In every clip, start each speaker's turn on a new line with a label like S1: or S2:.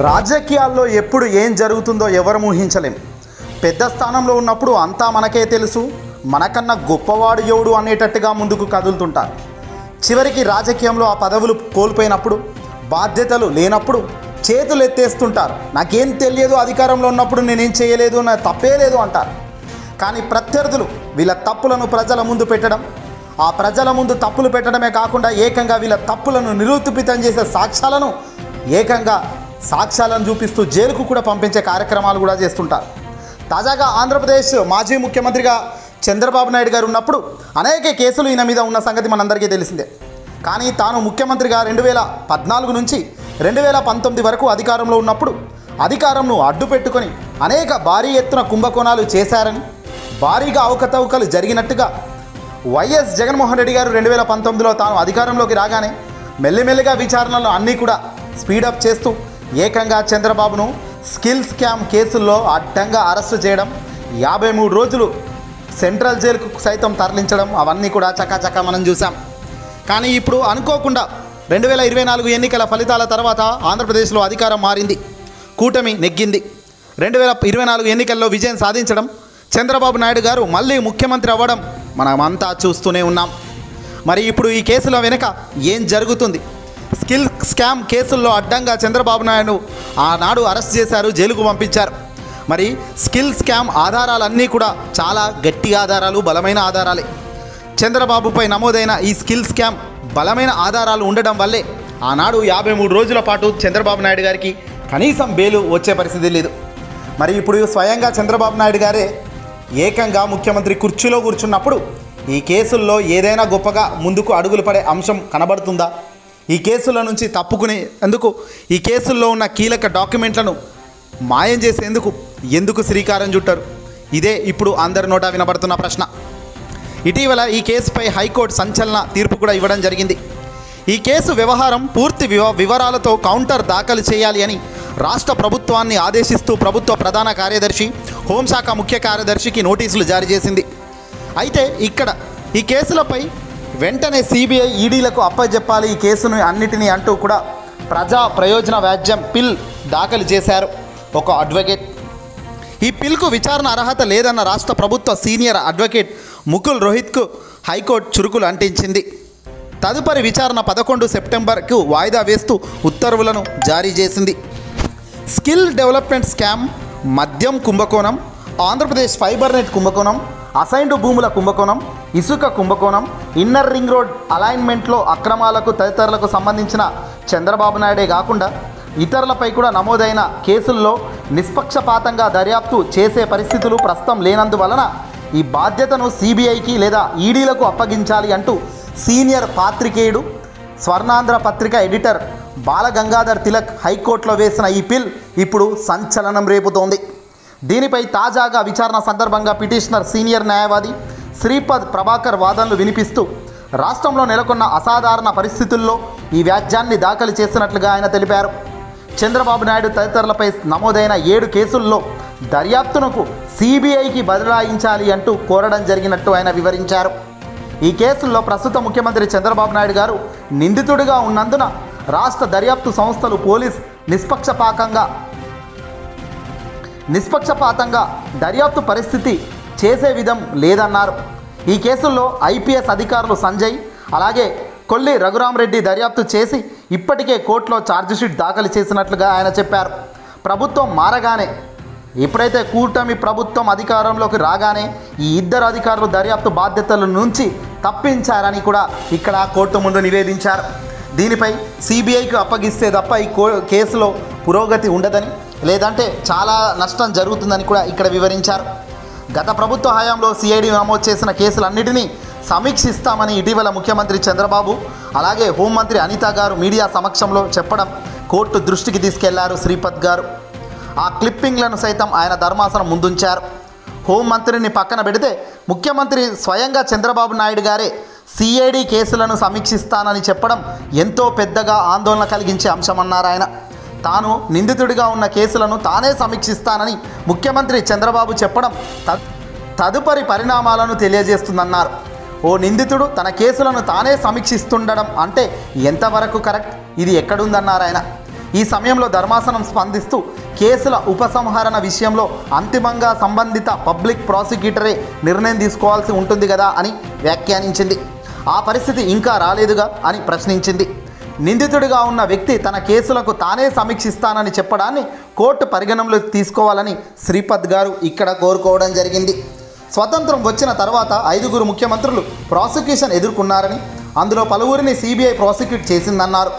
S1: రాజకీయాల్లో ఎప్పుడు ఏం జరుగుతుందో ఎవరు ఊహించలేం. పెద్ద స్థానంలో ఉన్నప్పుడు అంతా మనకే తెలుసు, మనకన్నా గొప్పవాడు ఎవడు అనేటట్టుగా ముందుకు కదులుతుంటారు. చివరికి రాజకీయంలో ఆ పదవులు కోల్పోయినప్పుడు, బాధ్యతలు లేనప్పుడు చేతులు ఎత్తేస్తుంటారు. నాకేం తెలియదు, అధికారంలో ఉన్నప్పుడు నేనేం చేయలేదు, నా తప్పే లేదు అంటారు. కానీ ప్రత్యర్థులు వీళ్ళ తప్పులను ప్రజల ముందు పెట్టడం, ఆ ప్రజల ముందు తప్పులు పెట్టడమే కాకుండా ఏకంగా వీళ్ళ తప్పులను నిరూపితం చేసే సాక్ష్యాలను చూపిస్తూ జైలుకు కూడా పంపించే కార్యక్రమాలు కూడా చేస్తుంటారు. తాజాగా ఆంధ్రప్రదేశ్ మాజీ ముఖ్యమంత్రిగా చంద్రబాబు నాయుడు గారు ఉన్నప్పుడు అనేక కేసులు ఈయన మీద ఉన్న సంగతి మనందరికీ తెలిసిందే. కానీ తాను ముఖ్యమంత్రిగా 2014 నుంచి 2019 వరకు అధికారంలో ఉన్నప్పుడు అధికారంను అడ్డు పెట్టుకొని అనేక భారీ ఎత్తున కుంభకోణాలు చేశారని, భారీగా అవకతవకలు జరిగినట్టుగా వైఎస్ జగన్మోహన్ రెడ్డి గారు 2019లో తాను అధికారంలోకి రాగానే మెల్లిమెల్లిగా విచారణలు అన్నీ కూడా స్పీడప్ చేస్తూ ఏకంగా చంద్రబాబును స్కిల్ స్కామ్ కేసుల్లో అడ్డంగా అరెస్టు చేయడం, 53 రోజులు సెంట్రల్ జైలుకు సైతం తరలించడం, అవన్నీ కూడా చకాచకా మనం చూసాం. కానీ ఇప్పుడు అనుకోకుండా 2024 ఎన్నికల ఫలితాల తర్వాత ఆంధ్రప్రదేశ్లో అధికారం మారింది, కూటమి నెగ్గింది. 2024 ఎన్నికల్లో విజయం సాధించడం, చంద్రబాబు నాయుడు గారు మళ్ళీ ముఖ్యమంత్రి అవ్వడం మనమంతా చూస్తూనే ఉన్నాం. మరి ఇప్పుడు ఈ కేసుల వెనుక ఏం జరుగుతుంది? స్కిల్ స్కామ్ కేసుల్లో అడ్డంగా చంద్రబాబు నాయుడు ఆనాడు అరెస్ట్ చేశారు, జైలుకు పంపించారు. మరి స్కిల్ స్కామ్ ఆధారాలన్నీ కూడా చాలా గట్టి ఆధారాలు, బలమైన ఆధారాలే. చంద్రబాబుపై నమోదైన ఈ స్కిల్ స్కామ్ బలమైన ఆధారాలు ఉండడం వల్లే ఆనాడు 53 రోజుల పాటు చంద్రబాబు నాయుడు గారికి కనీసం బెయిలు వచ్చే పరిస్థితి లేదు. మరి ఇప్పుడు స్వయంగా చంద్రబాబు నాయుడు గారే ఏకంగా ముఖ్యమంత్రి కుర్చీలో కూర్చున్నప్పుడు ఈ కేసుల్లో ఏదైనా గొప్పగా ముందుకు అడుగులు పడే అంశం కనబడుతుందా? ఈ కేసుల నుంచి తప్పుకునేందుకు, ఈ కేసుల్లో ఉన్న కీలక డాక్యుమెంట్లను మాయం చేసేందుకు ఎందుకు శ్రీకారం చుట్టారు? ఇదే ఇప్పుడు అందరి నోటా వినబడుతున్న ప్రశ్న. ఇటీవల ఈ కేసుపై హైకోర్టు సంచలన తీర్పు కూడా ఇవ్వడం జరిగింది. ఈ కేసు వ్యవహారం పూర్తి వివరాలతో కౌంటర్ దాఖలు చేయాలి అని రాష్ట్ర ప్రభుత్వాన్ని ఆదేశిస్తూ ప్రభుత్వ ప్రధాన కార్యదర్శి, హోంశాఖ ముఖ్య కార్యదర్శికి నోటీసులు జారీ చేసింది. అయితే ఇక్కడ ఈ కేసులపై వెంటనే సిబిఐ, ఈడీలకు అప్పచెప్పాలి ఈ కేసును అన్నిటినీ అంటూ కూడా ప్రజా ప్రయోజన వ్యాజ్యం పిల్ దాఖలు చేశారు ఒక అడ్వకేట్. ఈ పిల్కు విచారణ అర్హత లేదన్న రాష్ట్ర ప్రభుత్వ సీనియర్ అడ్వకేట్ ముకుల్ రోహిత్కు హైకోర్టు చురుకులు అంటించింది. తదుపరి విచారణ 11 సెప్టెంబర్కు వాయిదా వేస్తూ ఉత్తర్వులను జారీ చేసింది. స్కిల్ డెవలప్మెంట్ స్కామ్, మద్యం కుంభకోణం, ఆంధ్రప్రదేశ్ ఫైబర్ నెట్ కుంభకోణం, అసైన్డ్ భూముల కుంభకోణం, ఇసుక కుంభకోణం, ఇన్నర్ రింగ్ రోడ్ అలైన్మెంట్లో అక్రమాలకు తదితరులకు సంబంధించిన చంద్రబాబు నాయుడే కాకుండా ఇతరులపై కూడా నమోదైన కేసుల్లో నిష్పక్షపాతంగా దర్యాప్తు చేసే పరిస్థితులు ప్రస్తుతం లేనందువలన ఈ బాధ్యతను సిబిఐకి లేదా ఈడీలకు అప్పగించాలి అంటూ సీనియర్ పాత్రికేయుడు, స్వర్ణాంధ్ర పత్రిక ఎడిటర్ బాలగంగాధర్ తిలక్ హైకోర్టులో వేసిన ఈ పిల్ ఇప్పుడు సంచలనం రేపుతోంది. దీనిపై తాజాగా విచారణ సందర్భంగా పిటిషనర్ సీనియర్ న్యాయవాది శ్రీపద్ ప్రభాకర్ వాదనలు వినిపిస్తూ రాష్ట్రంలో నెలకొన్న అసాధారణ పరిస్థితుల్లో ఈ వ్యాజ్యాన్ని దాఖలు చేసినట్లుగా ఆయన తెలిపారు. చంద్రబాబు నాయుడు తదితరులపై నమోదైన 7 కేసుల్లో దర్యాప్తునకు సిబిఐకి బదలాయించాలి అంటూ కోరడం జరిగినట్టు ఆయన వివరించారు. ఈ కేసుల్లో ప్రస్తుత ముఖ్యమంత్రి చంద్రబాబు నాయుడు గారు నిందితుడిగా ఉన్నందున రాష్ట్ర దర్యాప్తు సంస్థలు పోలీస్ నిష్పక్షపాతంగా దర్యాప్తు పరిస్థితి చేసే విధం లేదన్నారు. ఈ కేసుల్లో ఐపీఎస్ అధికారులు సంజయ్, అలాగే కొల్లి రఘురామరెడ్డి దర్యాప్తు చేసి ఇప్పటికే కోర్టులో ఛార్జిషీట్ దాఖలు చేసినట్లుగా ఆయన చెప్పారు. ప్రభుత్వం మారగానే, ఎప్పుడైతే కూటమి ప్రభుత్వం అధికారంలోకి రాగానే ఈ 2 అధికారులు దర్యాప్తు బాధ్యతల నుంచి తప్పించారని కూడా ఇక్కడ కోర్టు ముందు నివేదించారు. దీనిపై సిబిఐకి అప్పగిస్తే తప్ప ఈ కేసులో పురోగతి ఉండదని, లేదంటే చాలా నష్టం జరుగుతుందని కూడా ఇక్కడ వివరించారు. గత ప్రభుత్వ హయాంలో సిఐడి నమోదు చేసిన కేసులన్నిటినీ సమీక్షిస్తామని ఇటీవల ముఖ్యమంత్రి చంద్రబాబు, అలాగే హోంమంత్రి అనిత గారు మీడియా సమక్షంలో చెప్పడం కోర్టు దృష్టికి తీసుకెళ్లారు శ్రీపద్ గారు. ఆ క్లిప్పింగ్లను సైతం ఆయన ధర్మాసనం ముందుంచారు. హోంమంత్రిని పక్కన పెడితే ముఖ్యమంత్రి స్వయంగా చంద్రబాబు నాయుడు గారే సిఐడి కేసులను సమీక్షిస్తానని చెప్పడం ఎంతో పెద్దగా ఆందోళన కలిగించే అంశమన్నారు ఆయన. తాను నిందితుడిగా ఉన్న కేసులను తానే సమీక్షిస్తానని ముఖ్యమంత్రి చంద్రబాబు చెప్పడం తదుపరి పరిణామాలను తెలియజేస్తుందన్నారు. ఓ నిందితుడు తన కేసులను తానే సమీక్షిస్తుండడం అంటే ఎంతవరకు కరెక్ట్? ఇది ఎక్కడుందన్నారు ఆయన. ఈ సమయంలో ధర్మాసనం స్పందిస్తూ కేసుల ఉపసంహరణ విషయంలో అంతిమంగా సంబంధిత పబ్లిక్ ప్రాసిక్యూటరే నిర్ణయం తీసుకోవాల్సి ఉంటుంది కదా అని వ్యాఖ్యానించింది. ఆ పరిస్థితి ఇంకా రాలేదుగా అని ప్రశ్నించింది. నిందితుడిగా ఉన్న వ్యక్తి తన కేసులకు తానే సమీక్షిస్తానని చెప్పడాన్ని కోర్టు పరిగణనలోకి తీసుకోవాలని శ్రీపద్ గారు ఇక్కడ కోరుకోవడం జరిగింది. స్వతంత్రం వచ్చిన తర్వాత 5 ముఖ్యమంత్రులు ప్రాసిక్యూషన్ ఎదుర్కొన్నారని, అందులో పలువురిని సిబిఐ ప్రాసిక్యూట్ చేసిందన్నారు.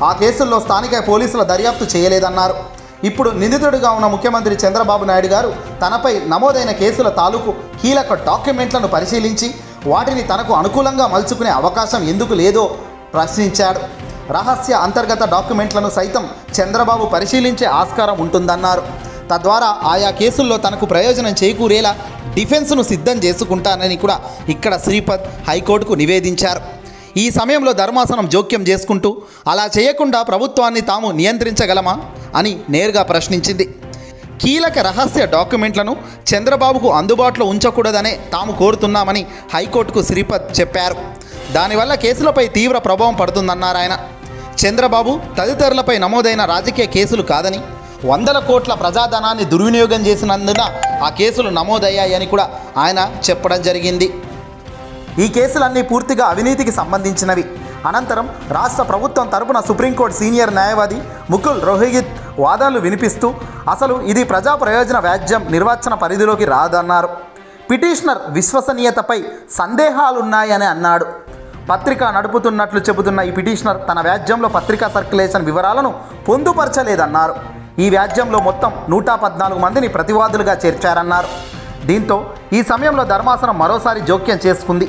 S1: ఆ కేసుల్లో స్థానిక పోలీసుల దర్యాప్తు చేయలేదన్నారు. ఇప్పుడు నిందితుడిగా ఉన్న ముఖ్యమంత్రి చంద్రబాబు నాయుడు గారు తనపై నమోదైన కేసుల తాలూకు కీలక డాక్యుమెంట్లను పరిశీలించి వాటిని తనకు అనుకూలంగా మలుచుకునే అవకాశం ఎందుకు లేదో ప్రశ్నించాడు. రహస్య అంతర్గత డాక్యుమెంట్లను సైతం చంద్రబాబు పరిశీలించే ఆస్కారం ఉంటుందన్నారు. తద్వారా ఆయా కేసుల్లో తనకు ప్రయోజనం చేకూరేలా డిఫెన్స్ను సిద్ధం చేసుకుంటానని కూడా ఇక్కడ శ్రీపద్ హైకోర్టుకు నివేదించారు. ఈ సమయంలో ధర్మాసనం జోక్యం చేసుకుంటూ అలా చేయకుండా ప్రభుత్వాన్ని తాము నియంత్రించగలమా అని నేరుగా ప్రశ్నించింది. కీలక రహస్య డాక్యుమెంట్లను చంద్రబాబుకు అందుబాటులో ఉంచకూడదనే తాము కోరుతున్నామని హైకోర్టుకు శ్రీపద్ చెప్పారు. దానివల్ల కేసులపై తీవ్ర ప్రభావం పడుతుందన్నారు ఆయన. చంద్రబాబు తదితరులపై నమోదైన రాజకీయ కేసులు కాదని, 100 కోట్ల ప్రజాధనాన్ని దుర్వినియోగం చేసినందున ఆ కేసులు నమోదయ్యాయని కూడా ఆయన చెప్పడం జరిగింది. ఈ కేసులన్నీ పూర్తిగా అవినీతికి సంబంధించినవి. అనంతరం రాష్ట్ర ప్రభుత్వం తరపున సుప్రీంకోర్టు సీనియర్ న్యాయవాది ముకుల్ రోహిత్ వాదనలు వినిపిస్తూ అసలు ఇది ప్రజా ప్రయోజన వ్యాజ్యం నిర్వచన పరిధిలోకి రాదన్నారు. పిటిషనర్ విశ్వసనీయతపై సందేహాలున్నాయని అన్నాడు. పత్రిక నడుపుతున్నట్లు చెబుతున్న ఈ పిటిషనర్ తన వ్యాజ్యంలో పత్రికా సర్క్యులేషన్ వివరాలను పొందుపరచలేదన్నారు. ఈ వ్యాజ్యంలో మొత్తం 114 మందిని ప్రతివాదులుగా చేర్చారన్నారు. దీంతో ఈ సమయంలో ధర్మాసనం మరోసారి జోక్యం చేసుకుంది.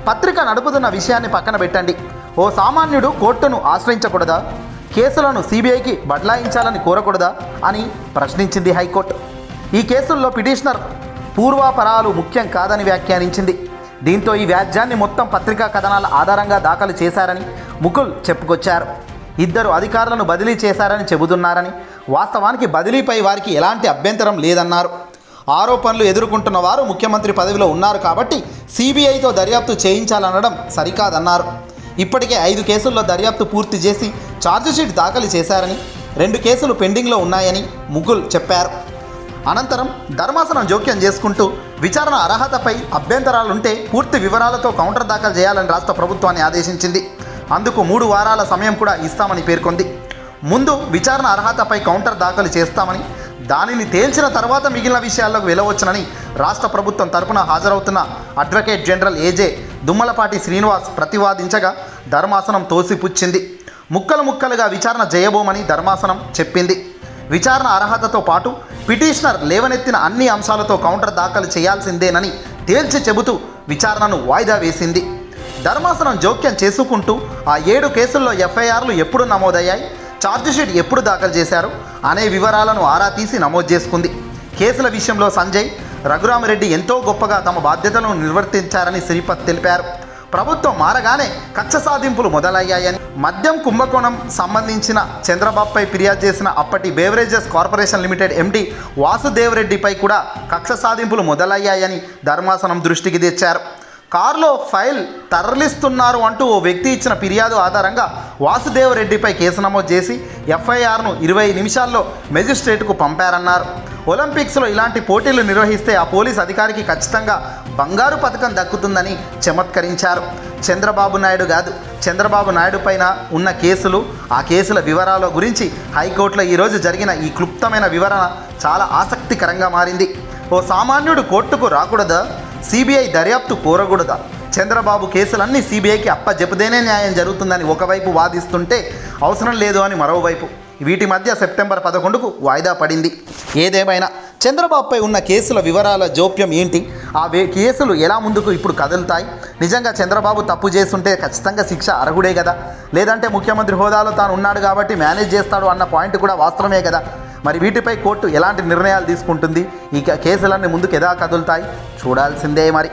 S1: పత్రిక నడుపుతున్న విషయాన్ని పక్కన పెట్టండి, ఓ సామాన్యుడు కోర్టును ఆశ్రయించకూడదా, కేసులను సిబిఐకి బదలాయించాలని కోరకూడదా అని ప్రశ్నించింది హైకోర్టు. ఈ కేసుల్లో పిటిషనర్ పూర్వాపరాలు ముఖ్యం కాదని వ్యాఖ్యానించింది. దీంతో ఈ వ్యాజ్యాన్ని మొత్తం పత్రికా కథనాల ఆధారంగా దాఖలు చేశారని ముకుల్ చెప్పుకొచ్చారు. 2 అధికారులను బదిలీ చేశారని చెబుతున్నారని, వాస్తవానికి బదిలీపై వారికి ఎలాంటి అభ్యంతరం లేదన్నారు. ఆరోపణలు ఎదుర్కొంటున్న వారు ముఖ్యమంత్రి పదవిలో ఉన్నారు కాబట్టి సిబిఐతో దర్యాప్తు చేయించాలనడం సరికాదన్నారు. ఇప్పటికే 5 కేసుల్లో దర్యాప్తు పూర్తి చేసి ఛార్జిషీట్ దాఖలు చేశారని, 2 కేసులు పెండింగ్లో ఉన్నాయని ముకుల్ చెప్పారు. అనంతరం ధర్మాసనం జోక్యం చేసుకుంటూ విచారణ అర్హతపై అభ్యంతరాలుంటే పూర్తి వివరాలతో కౌంటర్ దాఖలు చేయాలని రాష్ట్ర ప్రభుత్వాన్ని ఆదేశించింది. అందుకు 3 వారాల సమయం కూడా ఇస్తామని పేర్కొంది. ముందు విచారణ అర్హతపై కౌంటర్ దాఖలు చేస్తామని, దానిని తేల్చిన తర్వాత మిగిలిన విషయాల్లోకి వెళ్ళవచ్చునని రాష్ట్ర ప్రభుత్వం తరపున హాజరవుతున్న అడ్వకేట్ జనరల్ ఏజే దుమ్మలపాటి శ్రీనివాస్ ప్రతివాదించగా ధర్మాసనం తోసిపుచ్చింది. ముక్కలు ముక్కలుగా విచారణ చేయబోమని ధర్మాసనం చెప్పింది. విచారణ అర్హతతో పాటు పిటిషనర్ లేవనెత్తిన అన్ని అంశాలతో కౌంటర్ దాఖలు చేయాల్సిందేనని తేల్చి చెబుతూ విచారణను వాయిదా వేసింది. ధర్మాసనం జోక్యం చేసుకుంటూ ఆ 7 కేసుల్లో ఎఫ్ఐఆర్లు ఎప్పుడు నమోదయ్యాయి, ఛార్జిషీట్ ఎప్పుడు దాఖలు చేశారు అనే వివరాలను ఆరా తీసి నమోదు చేసుకుంది. కేసుల విషయంలో సంజయ్, రఘురామిరెడ్డి ఎంతో గొప్పగా తమ బాధ్యతలను నిర్వర్తించారని శ్రీపద్ తెలిపారు. ప్రభుత్వం మారగానే కక్ష సాధింపులు మొదలయ్యాయని, మద్యం కుంభకోణం సంబంధించిన చంద్రబాబుపై ఫిర్యాదు చేసిన అప్పటి బేవరేజెస్ కార్పొరేషన్ లిమిటెడ్ ఎండి వాసుదేవ్ రెడ్డిపై కూడా కక్ష సాధింపులు మొదలయ్యాయని ధర్మాసనం దృష్టికి తెచ్చారు. కారులో ఫైల్ తరలిస్తున్నారు అంటూ ఓ వ్యక్తి ఇచ్చిన ఫిర్యాదు ఆధారంగా వాసుదేవ్ రెడ్డిపై కేసు నమోదు చేసి ఎఫ్ఐఆర్ను 20 నిమిషాల్లో మెజిస్ట్రేట్కు పంపారన్నారు. ఒలింపిక్స్లో ఇలాంటి పోటీలు నిర్వహిస్తే ఆ పోలీస్ అధికారికి ఖచ్చితంగా బంగారు పథకం దక్కుతుందని చమత్కరించారు. చంద్రబాబు నాయుడు కాదు, చంద్రబాబు నాయుడు పైన ఉన్న కేసులు, ఆ కేసుల వివరాల గురించి హైకోర్టులో ఈరోజు జరిగిన ఈ క్లుప్తమైన వివరణ చాలా ఆసక్తికరంగా మారింది. ఓ సామాన్యుడు కోర్టుకు రాకూడదా, సిబిఐ దర్యాప్తు కోరకూడదా, చంద్రబాబు కేసులన్నీ సిబిఐకి అప్పజెపుదేనే న్యాయం జరుగుతుందని ఒకవైపు వాదిస్తుంటే అవసరం లేదు అని మరోవైపు, వీటి మధ్య సెప్టెంబర్ 11కు వాయిదా పడింది. ఏదేమైనా చంద్రబాబుపై ఉన్న కేసుల వివరాల జోప్యం ఏంటి, ఆ కేసులు ఎలా ముందుకు ఇప్పుడు కదులుతాయి, నిజంగా చంద్రబాబు తప్పు చేస్తుంటే ఖచ్చితంగా శిక్ష అర్హుడే కదా, లేదంటే ముఖ్యమంత్రి హోదాలో తాను ఉన్నాడు కాబట్టి మేనేజ్ చేస్తాడు అన్న పాయింట్ కూడా వాస్తవమే కదా. మరి వీటిపై కోర్టు ఎలాంటి నిర్ణయాలు తీసుకుంటుంది, ఈ కేసులన్నీ ముందుకు ఎలా కదులుతాయి చూడాల్సిందే మరి.